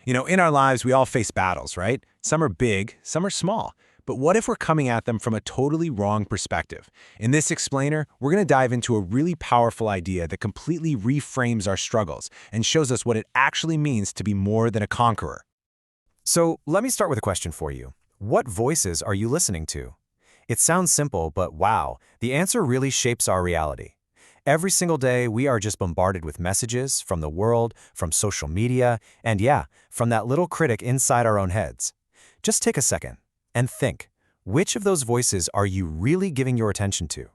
In our lives, we all face battles, right? Some are big, some are small. But what if we're coming at them from a totally wrong perspective? In this explainer, we're going to dive into a really powerful idea that completely reframes our struggles and shows us what it actually means to be more than a conqueror. So let me start with a question for you. What voices are you listening to? It sounds simple, but wow, the answer really shapes our reality. Every single day, we are just bombarded with messages from the world, from social media, and yeah, from that little critic inside our own heads. Just take a second and think, which of those voices are you really giving your attention to?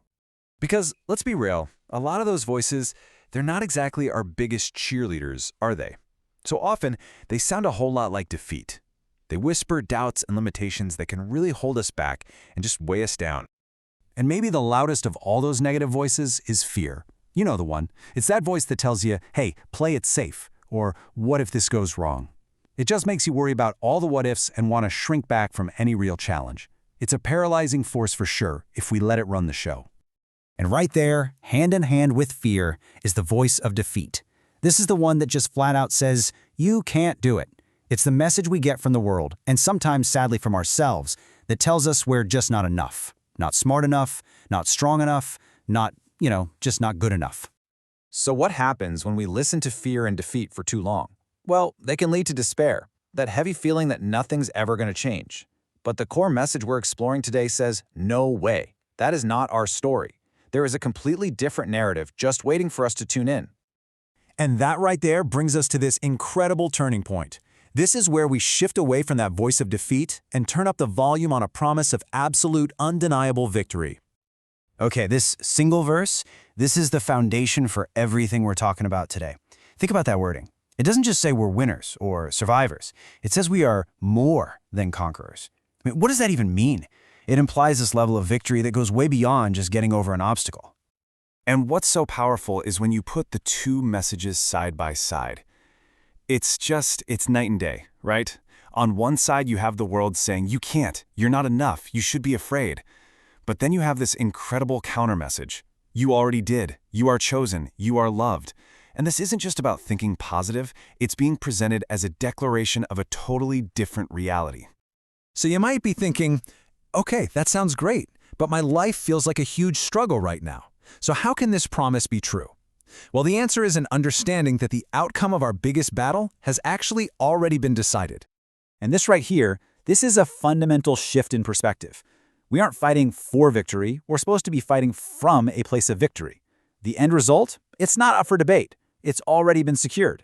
Because, let's be real, a lot of those voices, they're not exactly our biggest cheerleaders, are they? So often, they sound a whole lot like defeat. They whisper doubts and limitations that can really hold us back and just weigh us down. And maybe the loudest of all those negative voices is fear. You know the one. It's that voice that tells you, hey, play it safe, or what if this goes wrong? It just makes you worry about all the what-ifs and want to shrink back from any real challenge. It's a paralyzing force for sure if we let it run the show. And right there, hand in hand with fear, is the voice of defeat. This is the one that just flat out says, you can't do it. It's the message we get from the world, and sometimes sadly from ourselves, that tells us we're just not enough. Not smart enough, not strong enough, just not good enough. So what happens when we listen to fear and defeat for too long? Well, they can lead to despair, that heavy feeling that nothing's ever going to change. But the core message we're exploring today says, no way. That is not our story. There is a completely different narrative just waiting for us to tune in. And that right there brings us to this incredible turning point. This is where we shift away from that voice of defeat and turn up the volume on a promise of absolute, undeniable victory. Okay, this single verse, this is the foundation for everything we're talking about today. Think about that wording. It doesn't just say we're winners or survivors. It says we are more than conquerors. I mean, what does that even mean? It implies this level of victory that goes way beyond just getting over an obstacle. And what's so powerful is when you put the two messages side by side. It's night and day, right? On one side, you have the world saying, you can't, you're not enough, you should be afraid. But then you have this incredible counter message. You already did, you are chosen, you are loved. And this isn't just about thinking positive, it's being presented as a declaration of a totally different reality. So you might be thinking, okay, that sounds great, but my life feels like a huge struggle right now. So how can this promise be true? Well, the answer is an understanding that the outcome of our biggest battle has actually already been decided. And this right here, this is a fundamental shift in perspective. We aren't fighting for victory, we're supposed to be fighting from a place of victory. The end result? It's not up for debate. It's already been secured.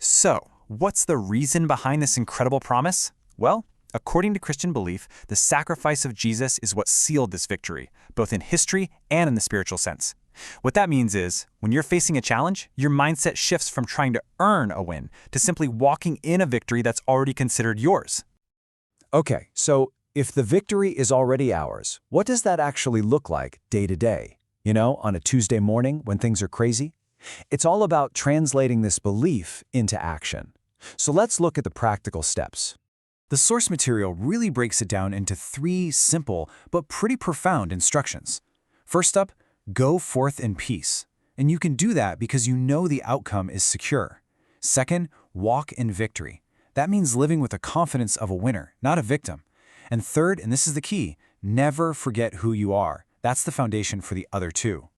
So, what's the reason behind this incredible promise? Well, according to Christian belief, the sacrifice of Jesus is what sealed this victory, both in history and in the spiritual sense. What that means is, when you're facing a challenge, your mindset shifts from trying to earn a win to simply walking in a victory that's already considered yours. Okay, so if the victory is already ours, what does that actually look like day to day? On a Tuesday morning when things are crazy? It's all about translating this belief into action. So let's look at the practical steps. The source material really breaks it down into 3 simple but pretty profound instructions. First up, go forth in peace. And you can do that because you know the outcome is secure. Second, walk in victory. That means living with the confidence of a winner, not a victim. And third, and this is the key, never forget who you are. That's the foundation for the other 2.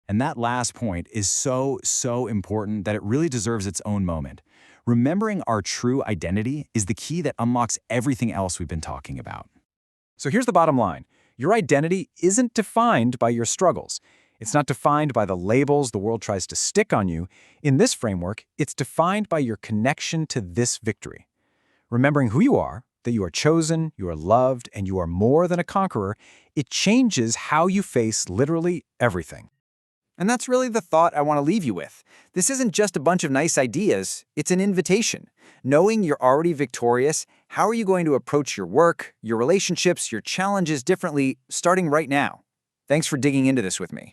And that last point is so important that it really deserves its own moment. Remembering our true identity is the key that unlocks everything else we've been talking about. So here's the bottom line. Your identity isn't defined by your struggles. It's not defined by the labels the world tries to stick on you. In this framework, it's defined by your connection to this victory. Remembering who you are, that you are chosen, you are loved, and you are more than a conqueror, it changes how you face literally everything. And that's really the thought I want to leave you with. This isn't just a bunch of nice ideas, it's an invitation. Knowing you're already victorious, how are you going to approach your work, your relationships, your challenges differently starting right now? Thanks for digging into this with me.